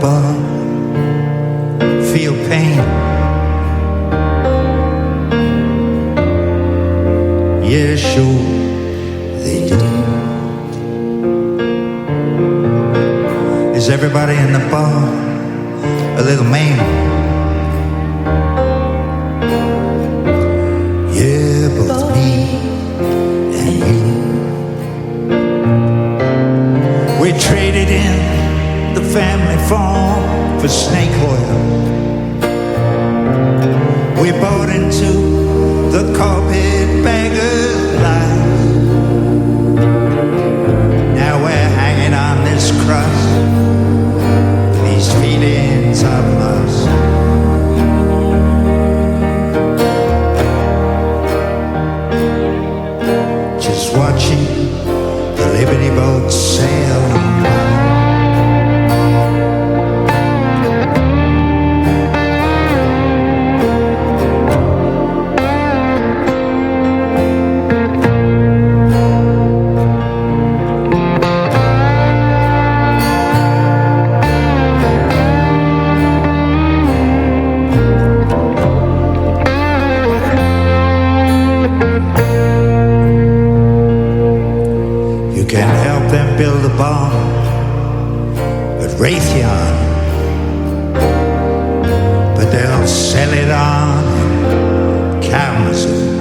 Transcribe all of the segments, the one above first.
bar feel pain. Yeah, sure they do. Is everybody in the bar a little man? Yeah, both me and you. We traded in the family farm for snake oil. We bought into the carpetbagger's life. Now we're hanging on this cross, these feelings of loss. Just watching the Liberty boat sail by. Build a bomb at Raytheon, but they'll sell it on Kalamazoo.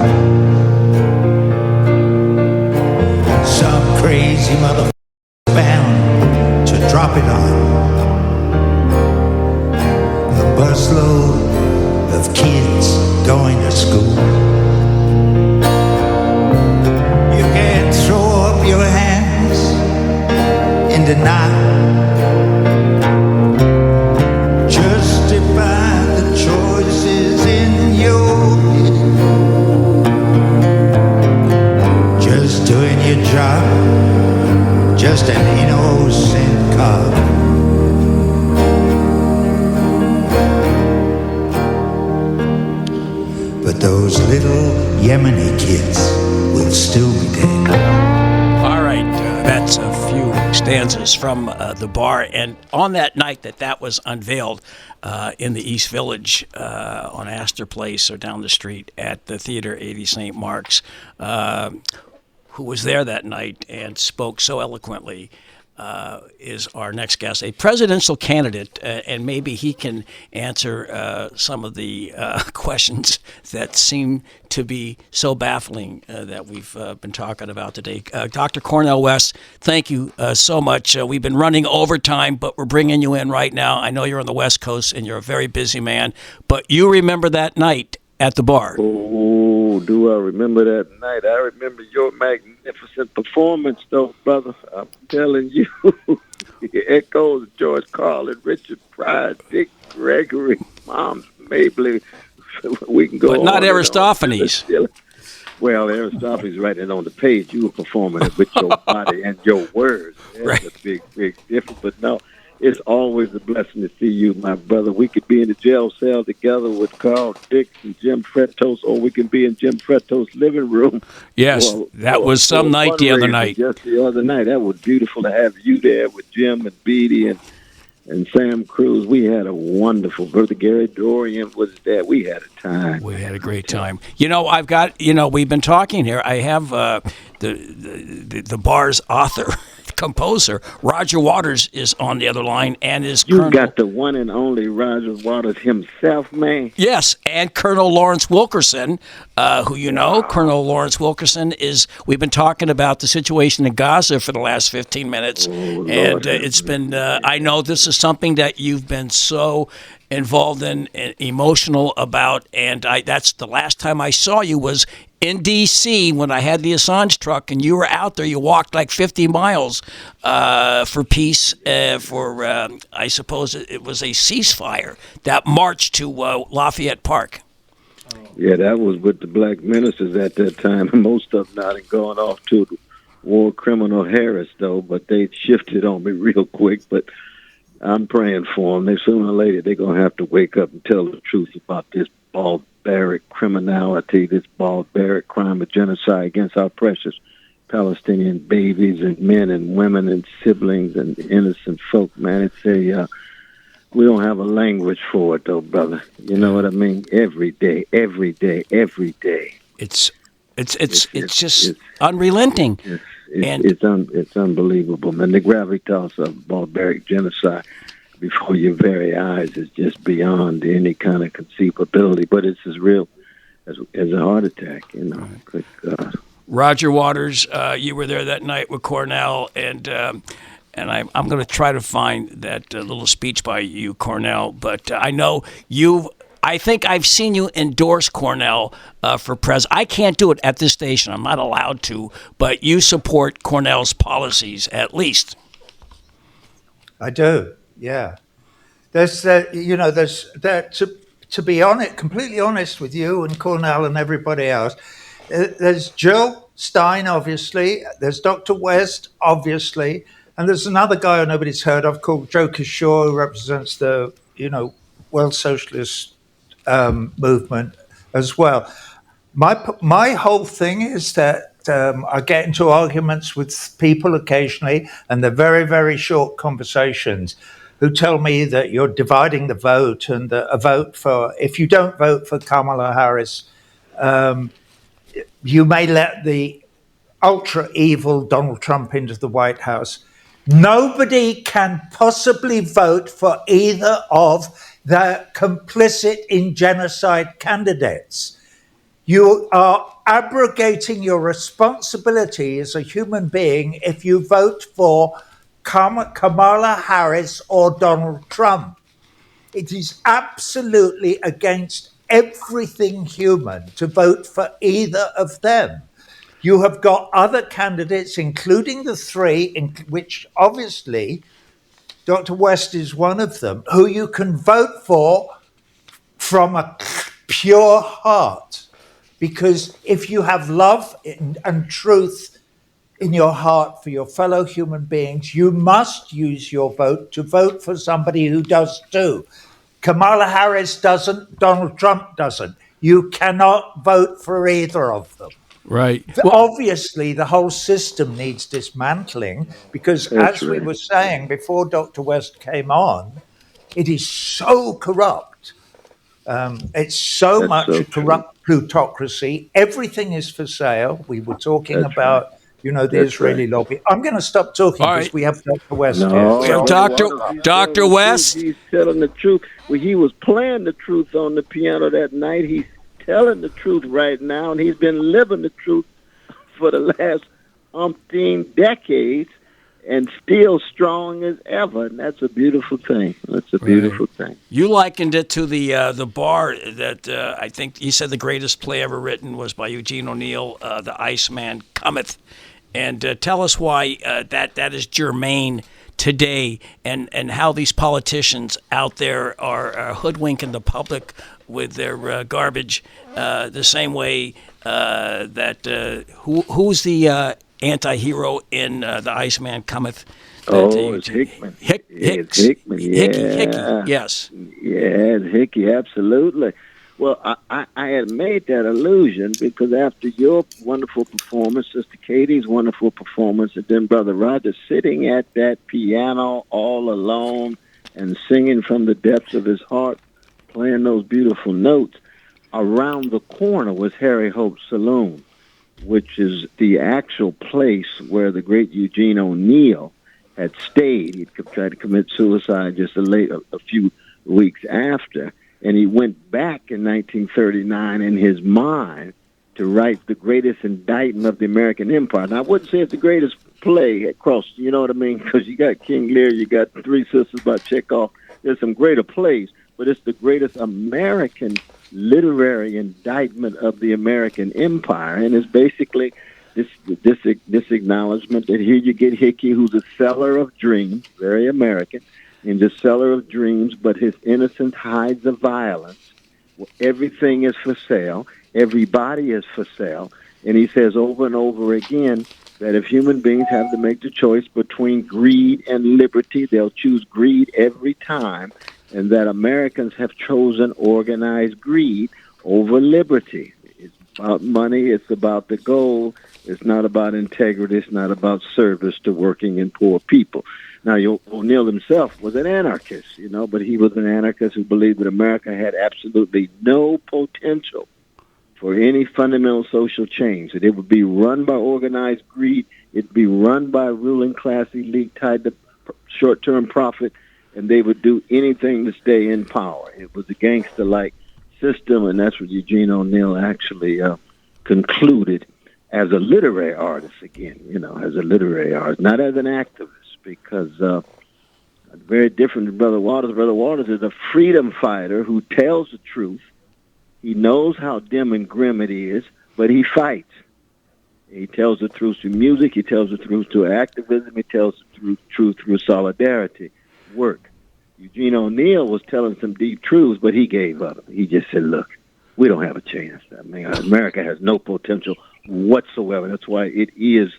Some crazy motherfucker bound to drop it on a busload of kids going to school. You can throw up your hands in the night, justify the choices in your head, just doing your job, just an innocent cop. But those little Yemeni kids will still be dead. All right, that's a few stanzas from the bar, and on that night that was unveiled in the East Village on Astor Place or down the street at the Theater 80 St. Mark's, who was there that night and spoke so eloquently, is our next guest, a presidential candidate, and maybe he can answer some of the questions that seem to be so baffling that we've been talking about today. Dr. Cornel West, thank you so much. We've been running overtime, but we're bringing you in right now. I know you're on the West Coast and you're a very busy man, but you remember that night at the bar. Oh, do I remember that night? I remember your magnificent performance, though, brother. I'm telling you, it echoes George Carlin, Richard Pryor, Dick Gregory, Moms Mabley. We can go but on not Aristophanes. Well, Aristophanes writing on the page. You were performing it with your body and your words. That's right. A big, big difference. But no, it's always a blessing to see you, my brother. We could be in the jail cell together with Carl Dix and Jim Fretos, or we can be in Jim Fretos' living room. Yes, that was some night the other night. Just the other night. That was beautiful to have you there with Jim and Beatty and Sam Cruz. We had a wonderful, Brother Gary Dorian was there. We had a time. We had a great time. You know, I've got, we've been talking here. I have the bar's author, composer, Roger Waters, is on the other line, and is You got the one and only Roger Waters himself, man. Yes, and Colonel Lawrence Wilkerson, who you know. Colonel Lawrence Wilkerson is, we've been talking about the situation in Gaza for the last 15 minutes, and it's been, I know this is something that you've been so involved in, emotional about, and that's the last time I saw you was in D.C. when I had the Assange truck, and you were out there. You walked like 50 miles for peace, I suppose it was a ceasefire, that march to Lafayette Park. Yeah, that was with the black ministers at that time. Most of them not gone off to the war criminal Harris, though, but they shifted on me real quick. But I'm praying for them. Sooner or later, they're going to have to wake up and tell the truth about this barbaric criminality, this barbaric crime of genocide against our precious Palestinian babies and men and women and siblings and innocent folk, man. It's we don't have a language for it, though, brother. You know what I mean? Every day, every day, every day. It's just unrelenting. It's unbelievable, man. The gravitas of barbaric genocide before your very eyes is just beyond any kind of conceivability. But it's as real as a heart attack, you know. Good God. Roger Waters, you were there that night with Cornel, and I'm going to try to find that little speech by you, Cornel. But I know I think I've seen you endorse Cornel for president. I can't do it at this station. I'm not allowed to. But you support Cornel's policies, at least. I do. Yeah. There's to be honest, completely honest with you and Cornel and everybody else. There's Jill Stein, obviously. There's Dr. West, obviously. And there's another guy who nobody's heard of called Joe Kishore, who represents the, World Socialist movement as well. My whole thing is that I get into arguments with people occasionally, and they're very, very short conversations, who tell me that you're dividing the vote, and that if you don't vote for Kamala Harris, you may let the ultra evil Donald Trump into the White House. Nobody can possibly vote for either of the complicit in genocide candidates. You are abrogating your responsibility as a human being if you vote for Kamala Harris or Donald Trump. It is absolutely against everything human to vote for either of them. You have got other candidates, including the three, in which obviously Dr. West is one of them, who you can vote for from a pure heart. Because if you have love and truth in your heart for your fellow human beings, you must use your vote to vote for somebody who does too. Kamala Harris doesn't, Donald Trump doesn't. You cannot vote for either of them. Right. Obviously, the whole system needs dismantling because, as we were saying before Dr. West came on, it is so corrupt. It's so much a corrupt plutocracy. Everything is for sale. We were talking about, the Israeli lobby. I'm going to stop talking because we have Dr. West here. We have Dr. West. He's telling the truth. Well, he was playing the truth on the piano that night. He's telling the truth right now, and he's been living the truth for the last umpteen decades, and still strong as ever. And that's a beautiful thing. That's a beautiful thing. You likened it to the bar that I think you said the greatest play ever written was by Eugene O'Neill, The Iceman Cometh. And tell us why that is germane today, and how these politicians out there are hoodwinking the public with their garbage, the same way that who's the anti-hero in The Iceman Cometh? It's Hickman. It's Hickman, yeah. Hickey, yes. Yeah, it's Hickey, absolutely. Well, I had made that allusion because after your wonderful performance, Sister Katie's wonderful performance, and then Brother Roger sitting at that piano all alone and singing from the depths of his heart, playing those beautiful notes, around the corner was Harry Hope's Saloon, which is the actual place where the great Eugene O'Neill had stayed. He'd tried to commit suicide just a few weeks after. And he went back in 1939 in his mind to write the greatest indictment of the American empire. Now, I wouldn't say it's the greatest play across, you know what I mean? Because you got King Lear, you got Three Sisters by Chekhov. There's some greater plays, but it's the greatest American literary indictment of the American empire. And it's basically this acknowledgement that here you get Hickey, who's a seller of dreams, very American, in the cellar of dreams, but his innocence hides the violence. Well, everything is for sale. Everybody is for sale. And he says over and over again that if human beings have to make the choice between greed and liberty, they'll choose greed every time, and that Americans have chosen organized greed over liberty. It's about money. It's about the gold. It's not about integrity. It's not about service to working and poor people. Now, O'Neill himself was an anarchist, but he was an anarchist who believed that America had absolutely no potential for any fundamental social change, that it would be run by organized greed, it'd be run by a ruling class elite tied to short-term profit, and they would do anything to stay in power. It was a gangster-like system, and that's what Eugene O'Neill actually concluded as a literary artist again, as a literary artist, not as an activist, because very different than Brother Waters. Brother Waters is a freedom fighter who tells the truth. He knows how dim and grim it is, but he fights. He tells the truth through music. He tells the truth through activism. He tells the truth through solidarity, work. Eugene O'Neill was telling some deep truths, but he gave up. He just said, look, we don't have a chance. I mean, America has no potential whatsoever. That's why it is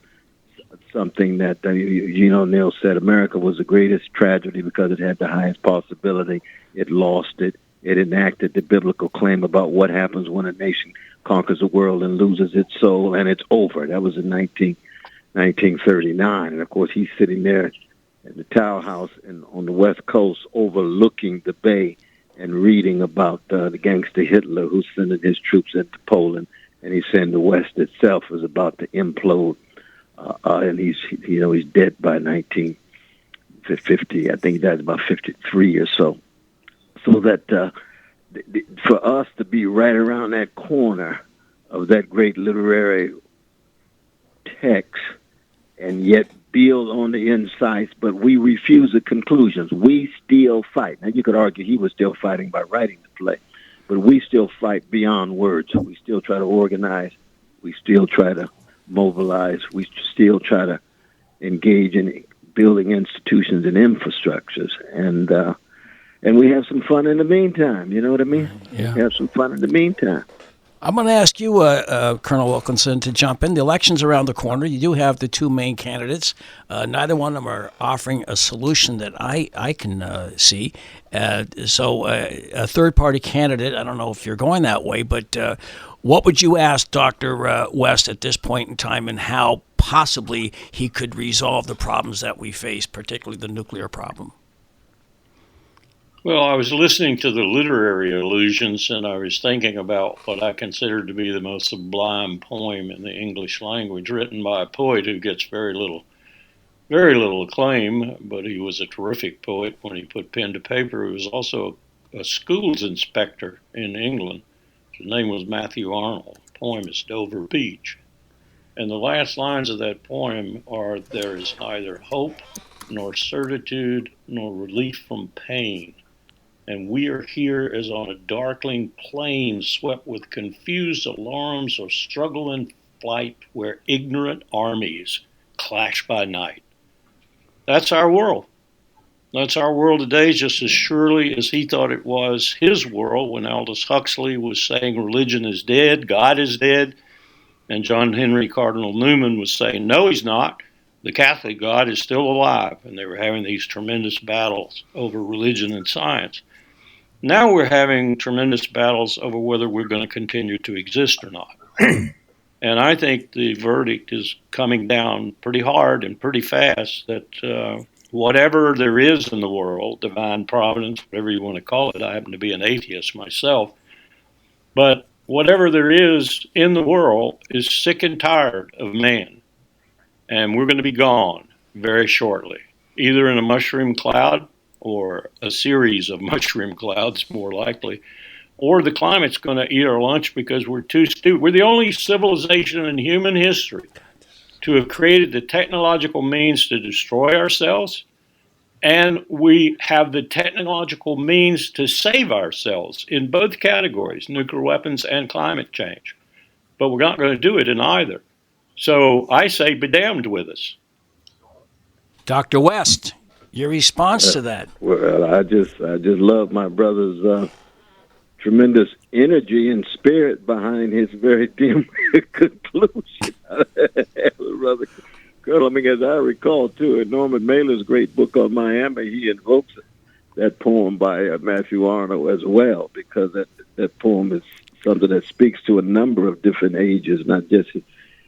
something that Eugene O'Neill said America was the greatest tragedy because it had the highest possibility. It lost it. It enacted the biblical claim about what happens when a nation conquers the world and loses its soul, and it's over. That was in 1939. And, of course, he's sitting there in the Tower House on the West Coast overlooking the bay and reading about the gangster Hitler who's sending his troops into Poland, and he's saying the West itself is about to implode. And he's dead by 1950. I think he died about 53 or so. So that for us to be right around that corner of that great literary text and yet build on the insights, but we refuse the conclusions. We still fight. Now, you could argue he was still fighting by writing the play, but we still fight beyond words. We still try to organize. We still try to mobilize. We still try to engage in building institutions and infrastructures. And we have some fun in the meantime. You know what I mean? Yeah. We have some fun in the meantime. I'm going to ask you, Colonel Wilkerson, to jump in. The election's around the corner. You do have the two main candidates. Neither one of them are offering a solution that I can see. So a third-party candidate, I don't know if you're going that way, but what would you ask Dr. West at this point in time, and how possibly he could resolve the problems that we face, particularly the nuclear problem? Well, I was listening to the literary allusions, and I was thinking about what I consider to be the most sublime poem in the English language, written by a poet who gets very little acclaim, but he was a terrific poet when he put pen to paper. He was also a schools inspector in England. His name was Matthew Arnold. The poem is Dover Beach. And the last lines of that poem are, "There is neither hope, nor certitude, nor relief from pain. And we are here as on a darkling plain, swept with confused alarms of struggle and flight, where ignorant armies clash by night." That's our world. That's our world today, just as surely as he thought it was his world when Aldous Huxley was saying religion is dead, God is dead, and John Henry Cardinal Newman was saying, no, he's not. The Catholic God is still alive, and they were having these tremendous battles over religion and science. Now we're having tremendous battles over whether we're going to continue to exist or not. And I think the verdict is coming down pretty hard and pretty fast that whatever there is in the world, divine providence, whatever you want to call it, I happen to be an atheist myself, but whatever there is in the world is sick and tired of man. And we're going to be gone very shortly, either in a mushroom cloud or a series of mushroom clouds, more likely, or the climate's going to eat our lunch because we're too stupid. We're the only civilization in human history to have created the technological means to destroy ourselves, and we have the technological means to save ourselves in both categories, nuclear weapons and climate change. But we're not going to do it in either. So I say be damned with us. Dr. West, your response to that? Well, I just love my brother's tremendous energy and spirit behind his very dim conclusion. Brother Colonel, I mean, as I recall, too, in Norman Mailer's great book on Miami, he invokes that poem by Matthew Arnold as well, because that poem is something that speaks to a number of different ages, not just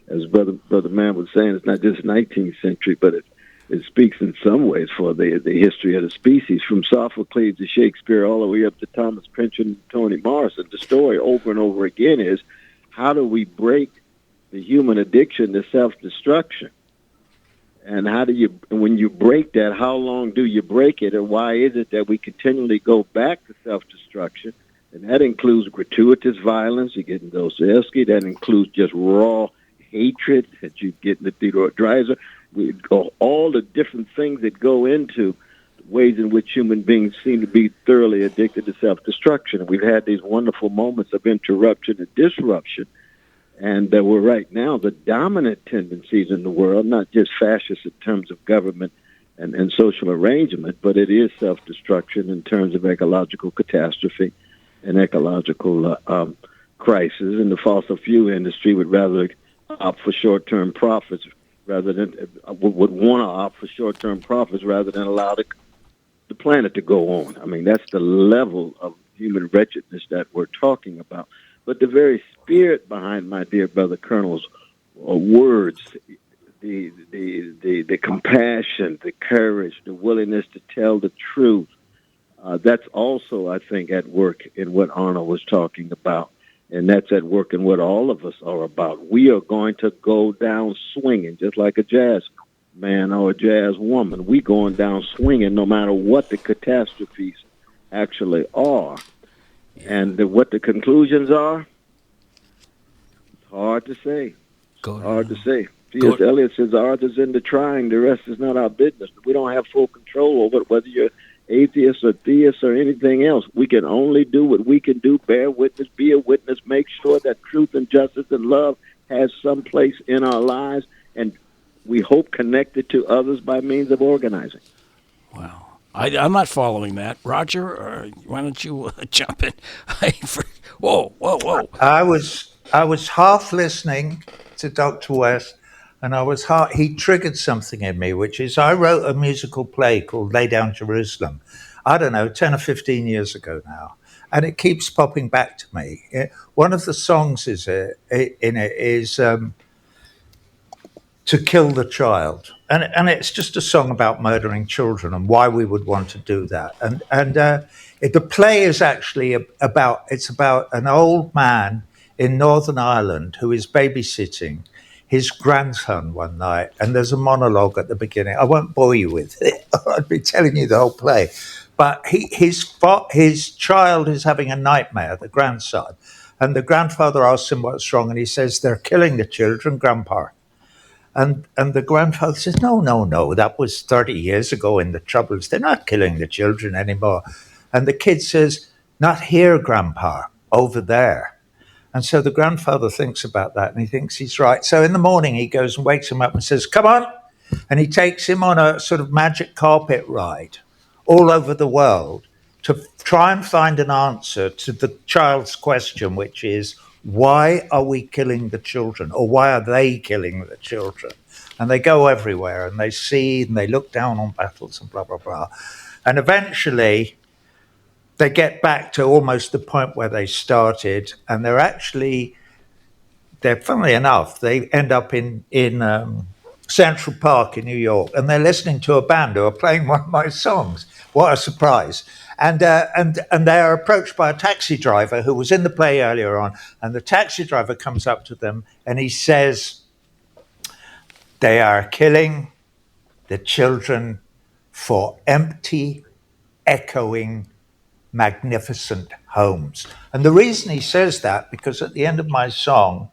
as brother Mann was saying, it's not just 19th century, but it speaks in some ways for the history of the species, from Sophocles to Shakespeare all the way up to Thomas Pynchon and Toni Morrison. The story over and over again is, how do we break the human addiction to self-destruction? And how do you, when you break that, how long do you break it, or why is it that we continually go back to self-destruction? And that includes gratuitous violence, you get in Dostoevsky. That includes just raw hatred that you get in the Theodore Dreiser. All the different things that go into ways in which human beings seem to be thoroughly addicted to self-destruction. We've had these wonderful moments of interruption and disruption, and we're right now the dominant tendencies in the world, not just fascist in terms of government and social arrangement, but it is self-destruction in terms of ecological catastrophe and ecological crisis. And the fossil fuel industry would rather opt for short-term profits rather than would want to opt for short-term profits rather than allow the planet to go on. I mean, that's the level of human wretchedness that we're talking about. But the very spirit behind my dear brother Colonel's words, the compassion, the courage, the willingness to tell the truth, that's also, I think, at work in what Arnold was talking about. And that's at work in what all of us are about. We are going to go down swinging, just like a jazz man or a jazz woman. We going down swinging no matter what the catastrophes actually are. And what the conclusions are, it's hard to say. Hard to say. C.S. Eliot says, ours is in the trying, the rest is not our business. We don't have full control over it, whether you're atheist or theist or anything else. We can only do what we can do, bear witness, be a witness, make sure that truth and justice and love has some place in our lives, and we hope connected to others by means of organizing. Wow. I'm not following that. Roger, why don't you jump in? Whoa. I was half listening to Dr. West, and he triggered something in me, which is I wrote a musical play called Lay Down Jerusalem, I don't know, 10 or 15 years ago now, and it keeps popping back to me. One of the songs in it is To Kill the Child, and it's just a song about murdering children and why we would want to do that. And the play is actually about an old man in Northern Ireland who is babysitting his grandson one night, and there's a monologue at the beginning. I won't bore you with it. I'd be telling you the whole play. But his child is having a nightmare, the grandson, and the grandfather asks him what's wrong, and he says, they're killing the children, Grandpa. And the grandfather says, no, that was 30 years ago in the Troubles. They're not killing the children anymore. And the kid says, not here, Grandpa, over there. And so the grandfather thinks about that, and he thinks he's right. So in the morning, he goes and wakes him up and says, come on. And he takes him on a sort of magic carpet ride all over the world to try and find an answer to the child's question, which is, why are we killing the children? Or why are they killing the children? And they go everywhere, and they see, and they look down on battles and blah, blah, blah. And eventually they get back to almost the point where they started, and funnily enough, they end up in Central Park in New York, and they're listening to a band who are playing one of my songs. What a surprise. And they are approached by a taxi driver who was in the play earlier on, and the taxi driver comes up to them and he says, they are killing the children for empty, echoing, magnificent homes. And the reason he says that, because at the end of my song,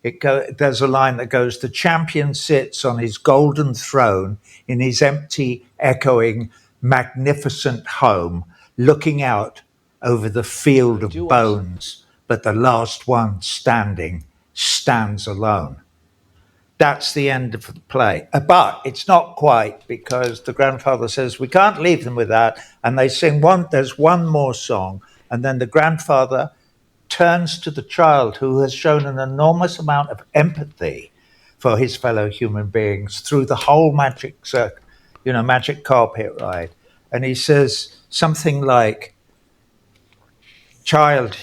there's a line that goes, the champion sits on his golden throne in his empty, echoing, magnificent home, looking out over the field of bones, but the last one standing stands alone. That's the end of the play. But it's not quite, because the grandfather says, we can't leave them with that. And they sing there's one more song. And then the grandfather turns to the child, who has shown an enormous amount of empathy for his fellow human beings through the whole magic carpet ride. And he says something like, child,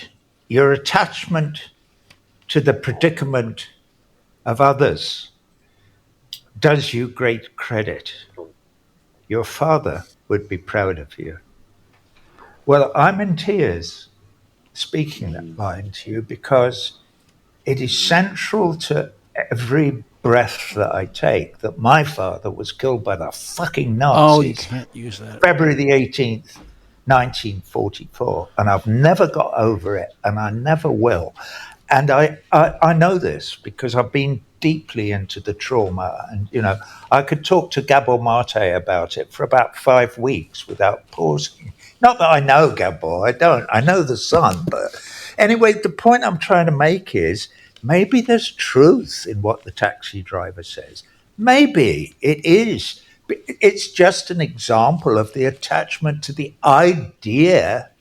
your attachment to the predicament of others does you great credit. Your father would be proud of you. Well, I'm in tears speaking that line to you because it is central to every breath that I take that my father was killed by the fucking Oh, you Nazis can't use that. February the 18th, 1944. And I've never got over it, and I never will. And I know this because I've been deeply into the trauma. And, I could talk to Gabor Mate about it for about 5 weeks without pausing. Not that I know Gabor, I don't. I know the son. But anyway, the point I'm trying to make is maybe there's truth in what the taxi driver says. Maybe it is. It's just an example of the attachment to the idea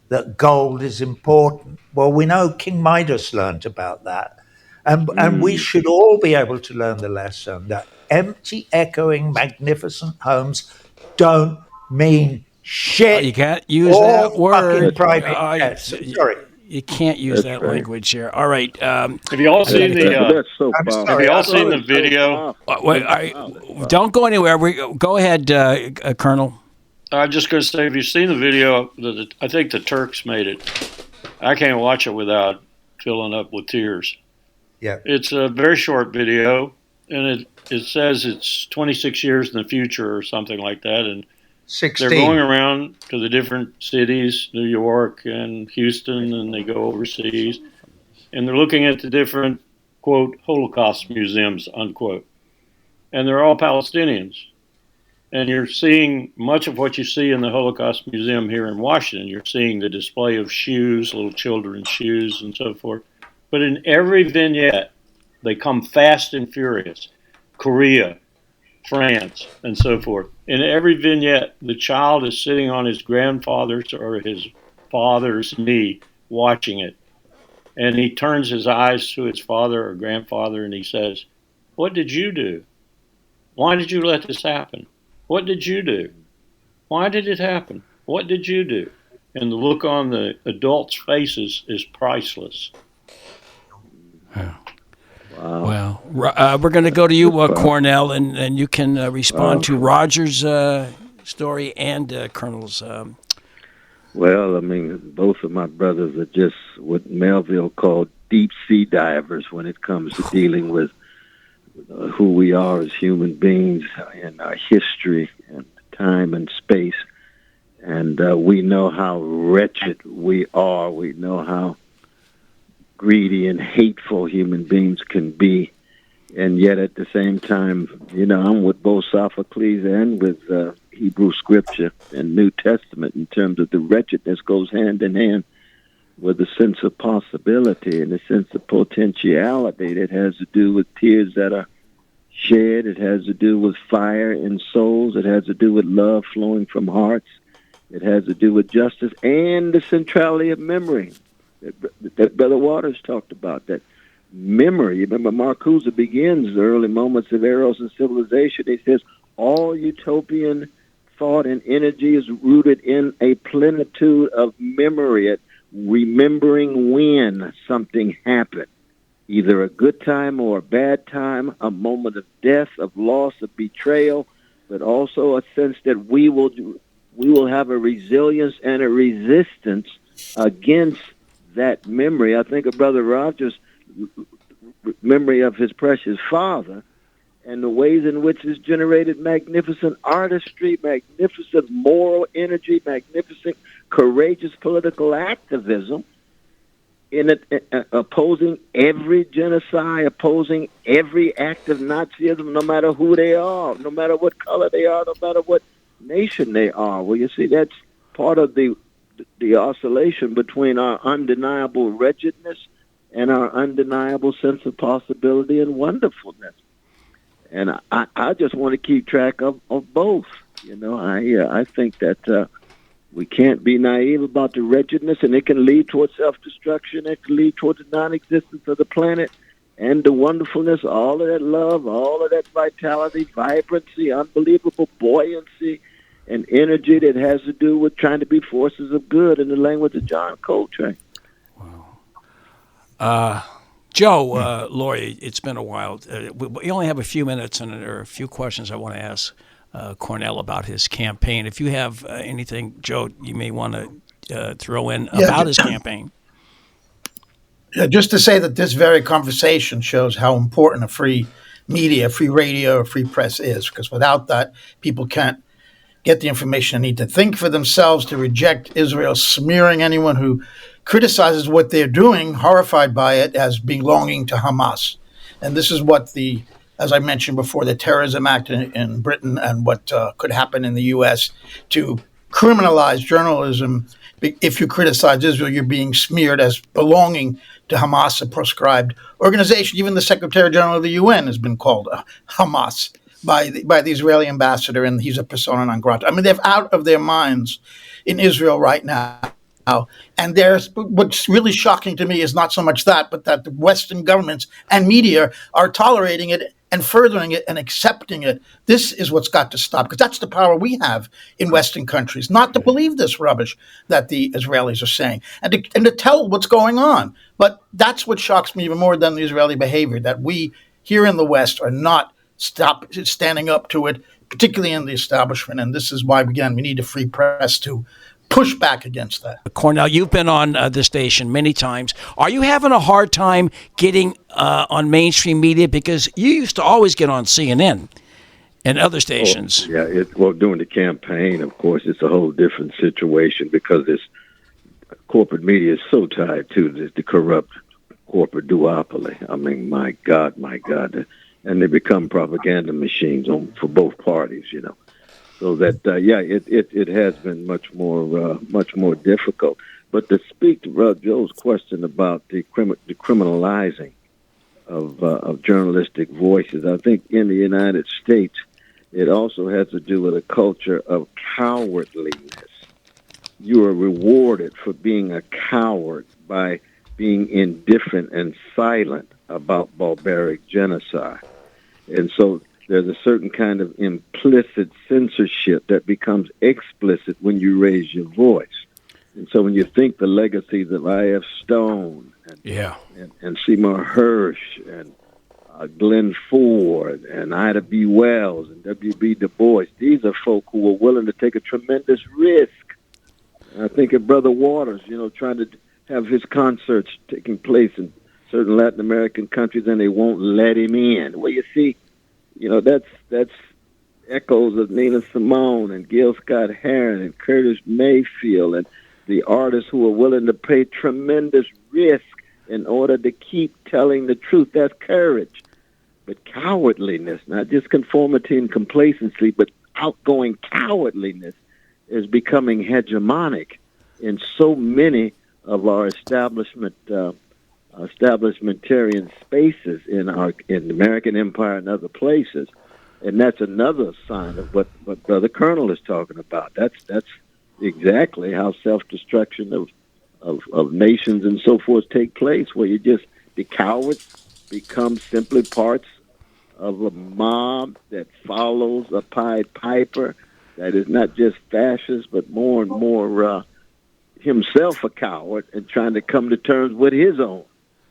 that gold is important. Well, we know King Midas learned about that. And we should all be able to learn the lesson that empty, echoing, magnificent homes don't mean shit. You can't use All that word. fucking private jets. Sorry. You can't use That's that right. language here. All right. Have you all seen That's so I'm powerful. sorry. Have you all I seen the That's so video? powerful. Don't go anywhere. Go ahead, Colonel. I'm just going to say, have you seen the video? I think the Turks made it. I can't watch it without filling up with tears. Yeah. It's a very short video, and it says it's 26 years in the future or something like that. And 16. they're going around to the different cities, New York and Houston, and they go overseas. And they're looking at the different, quote, Holocaust museums, unquote. And they're all Palestinians. And you're seeing much of what you see in the Holocaust Museum here in Washington. You're seeing the display of shoes, little children's shoes, and so forth. But in every vignette, they come fast and furious. Korea, France, and so forth. In every vignette, the child is sitting on his grandfather's or his father's knee watching it. And he turns his eyes to his father or grandfather and he says, "What did you do? Why did you let this happen? What did you do? Why did it happen? What did you do?" And the look on the adults' faces is priceless. Well, we're going to go to you, Cornel, and you can respond to Roger's story and Colonel's. Well, I mean, both of my brothers are just what Melville called deep sea divers when it comes to dealing with who we are as human beings and our history and time and space. And we know how wretched we are. We know how greedy and hateful human beings can be. And yet at the same time, I'm with both Sophocles and with Hebrew Scripture and New Testament in terms of the wretchedness goes hand in hand with a sense of possibility and a sense of potentiality that has to do with tears that are shed. It has to do with fire in souls. It has to do with love flowing from hearts. It has to do with justice and the centrality of memory that Brother Waters talked about, that memory. Remember, Marcuse begins the early moments of Eros and civilization. He says, all utopian thought and energy is rooted in a plenitude of memory, at remembering when something happened, either a good time or a bad time, a moment of death, of loss, of betrayal, but also a sense that we will have a resilience and a resistance against that memory. I think of Brother Rogers' memory of his precious father and the ways in which it's generated magnificent artistry, magnificent moral energy, magnificent courageous political activism in it, opposing every genocide, opposing every act of Nazism, no matter who they are, no matter what color they are, no matter what nation they are. Well, you see, that's part of the oscillation between our undeniable wretchedness and our undeniable sense of possibility and wonderfulness. And I just want to keep track of both. I think that we can't be naive about the wretchedness, and it can lead towards self-destruction. It can lead towards the non-existence of the planet and the wonderfulness, all of that love, all of that vitality, vibrancy, unbelievable buoyancy, and energy that has to do with trying to be forces of good in the language of John Coltrane. Wow. Joe, Lauria, it's been a while. We only have a few minutes, and there are a few questions I want to ask Cornel about his campaign. If you have anything, Joe, you may want to throw in about his campaign. Yeah, just to say that this very conversation shows how important a free media, free radio, free press is, because without that, people can't get the information they need to think for themselves, to reject Israel smearing anyone who criticizes what they're doing, horrified by it, as belonging to Hamas. And this is what as I mentioned before, the Terrorism Act in Britain and what could happen in the U.S. to criminalize journalism. If you criticize Israel, you're being smeared as belonging to Hamas, a proscribed organization. Even the Secretary General of the UN has been called Hamas by the Israeli ambassador, and he's a persona non grata. I mean, they're out of their minds in Israel right now. And what's really shocking to me is not so much that, but that the Western governments and media are tolerating it and furthering it and accepting it. This is what's got to stop, because that's the power we have in Western countries, not to believe this rubbish that the Israelis are saying and to tell what's going on. But that's what shocks me even more than the Israeli behavior, that we here in the West are not standing up to it, particularly in the establishment. And this is why, again, we need a free press to push back against that. Cornel, you've been on this station many times. Are you having a hard time getting on mainstream media? Because you used to always get on CNN and other stations. During the campaign, of course, it's a whole different situation, because this corporate media is so tied to the corrupt corporate duopoly. I mean, my God. And they become propaganda machines for both parties, So that it has been much more difficult. But to speak to Joe's question about the criminalizing of journalistic voices, I think in the United States it also has to do with a culture of cowardliness. You are rewarded for being a coward by being indifferent and silent about barbaric genocide, and so there's a certain kind of implicit censorship that becomes explicit when you raise your voice. And so when you think the legacies of I.F. Stone and Seymour Hersh and Glenn Ford and Ida B. Wells and W.B. Du Bois, these are folk who were willing to take a tremendous risk. And I think of Brother Waters, trying to have his concerts taking place in certain Latin American countries, and they won't let him in. Well, you see, that's echoes of Nina Simone and Gil Scott-Heron and Curtis Mayfield and the artists who are willing to pay tremendous risk in order to keep telling the truth. That's courage. But cowardliness, not just conformity and complacency, but outgoing cowardliness is becoming hegemonic in so many of our establishmentarian spaces in the American Empire and other places. And that's another sign of what Brother Colonel is talking about. That's exactly how self-destruction of nations and so forth take place, where the cowards become simply parts of a mob that follows a Pied Piper that is not just fascist, but more and more himself a coward and trying to come to terms with his own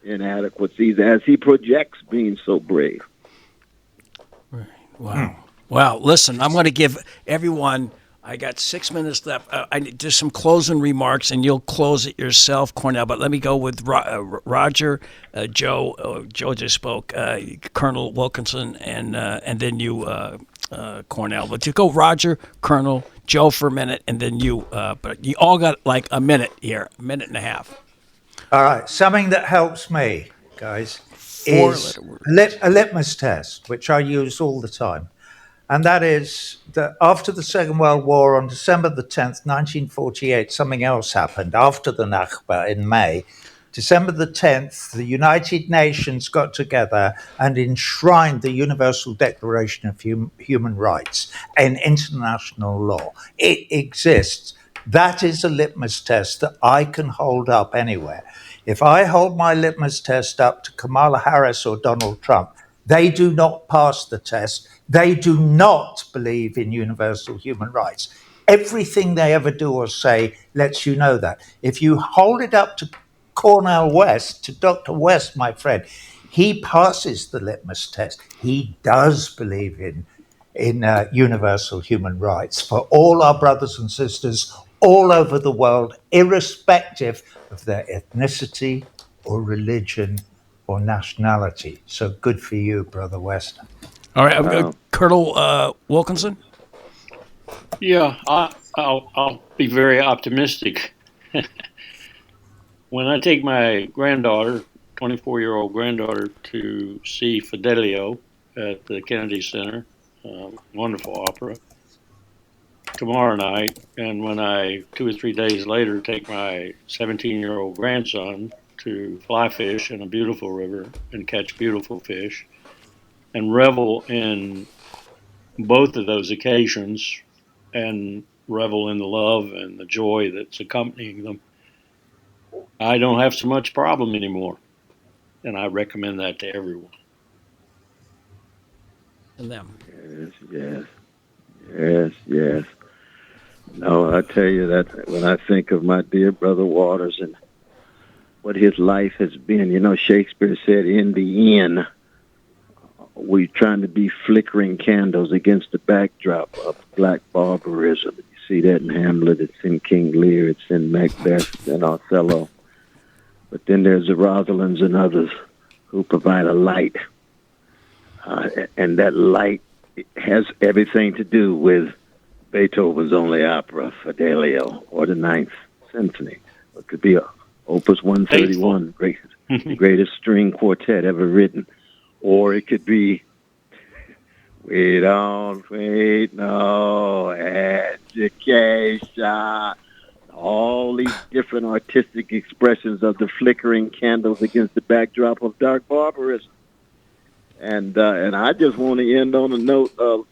inadequacies as he projects being so brave. Wow. Wow. Listen, I'm going to give everyone, I got 6 minutes left. I need just some closing remarks, and you'll close it yourself, Cornel. But let me go with Roger, Joe. Joe just spoke, Colonel Wilkerson, and then you, Cornel. But you go Roger, Colonel, Joe for a minute, and then you. But you all got like a minute here, a minute and a half. All right. Something that helps me, guys, is a litmus test, which I use all the time. And that is that after the Second World War, on December the 10th, 1948, something else happened. After the Nakba in May, December the 10th, the United Nations got together and enshrined the Universal Declaration of Human Rights in international law. It exists. That is a litmus test that I can hold up anywhere. If I hold my litmus test up to Kamala Harris or Donald Trump, they do not pass the test. They do not believe in universal human rights. Everything they ever do or say lets you know that. If you hold it up to Cornel West, to Dr. West, my friend. He passes the litmus test. He does believe in universal human rights for all our brothers and sisters all over the world, irrespective of their ethnicity or religion or nationality. So good for you, Brother West. All right, Colonel Wilkerson? Yeah, I'll be very optimistic. When I take my granddaughter, 24-year-old granddaughter, to see Fidelio at the Kennedy Center, wonderful opera, tomorrow night, and when I 2 or 3 days later take my 17-year-old grandson to fly fish in a beautiful river and catch beautiful fish and revel in both of those occasions and revel in the love and the joy that's accompanying them, I don't have so much problem anymore. And I recommend that to everyone. And them. Yes. No, I tell you that when I think of my dear brother Waters and what his life has been, you know, Shakespeare said, in the end, we're trying to be flickering candles against the backdrop of black barbarism. You see that in Hamlet, it's in King Lear, it's in Macbeth and Othello. But then there's the Rosalinds and others who provide a light. And that light has everything to do with Beethoven's only opera, Fidelio, or the Ninth Symphony. It could be Opus 131, the greatest string quartet ever written. Or it could be, we don't wait no education. All these different artistic expressions of the flickering candles against the backdrop of dark barbarism. And I just want to end on a note of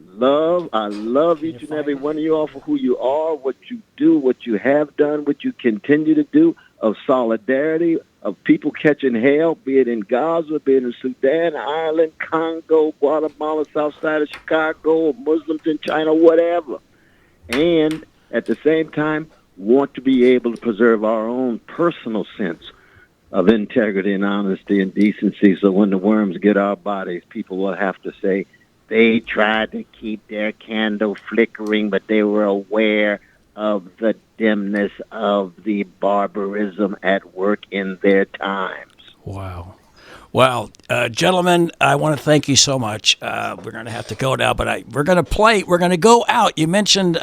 love. I love each and every one of you all for who you are, what you do, what you have done, what you continue to do, of solidarity, of people catching hell, be it in Gaza, be it in Sudan, Ireland, Congo, Guatemala, south side of Chicago, Muslims in China, whatever. And at the same time, want to be able to preserve our own personal sense of integrity and honesty and decency, so when the worms get our bodies, people will have to say, they tried to keep their candle flickering, but they were aware of the dimness of the barbarism at work in their times. Wow. Well, gentlemen, I want to thank you so much. We're going to have to go now, but we're going to go out. You mentioned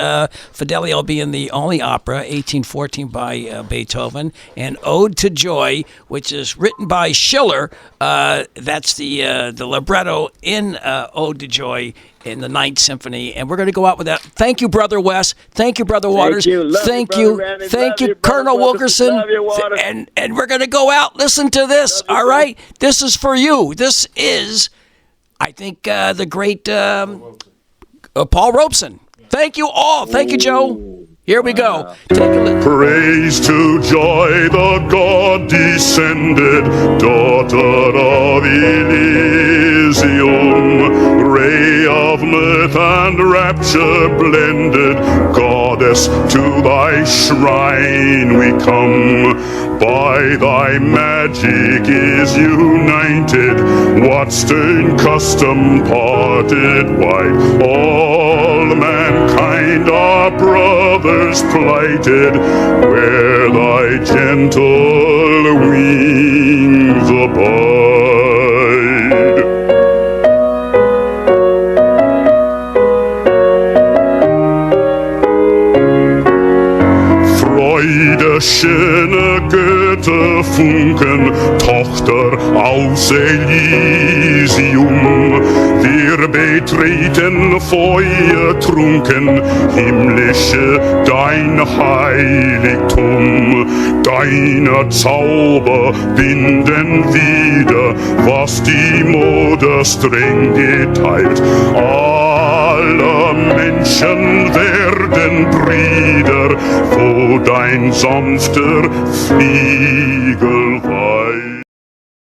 Fidelio being the only opera, 1814 by Beethoven, and Ode to Joy, which is written by Schiller. That's the libretto in Ode to Joy in the Ninth Symphony, and we're going to go out with that. Thank you, Brother Wes. Thank you, Brother Waters. Thank you. Thank you, Colonel Wilkerson. And we're going to go out. Listen to this. All right, this is for you. This is, I think, the great Paul Robeson. Thank you all. Thank you, Joe. Here we go. Take a look. Praise to Joy, the God descended, daughter of Elysium, ray of mirth and rapture blended, goddess, to thy shrine we come. By thy magic is united, what stern custom parted wide. All mankind are brothers plighted, where thy gentle wings abide. Freude, schöne Götterfunken, Tochter aus Elysium, wir betreten feuertrunken, himmlische dein Heiligtum. Deine Zauber binden wieder, was die Mode streng geteilt. Alle Menschen werden Brüder, wo dein sanfter Fliegel weilt.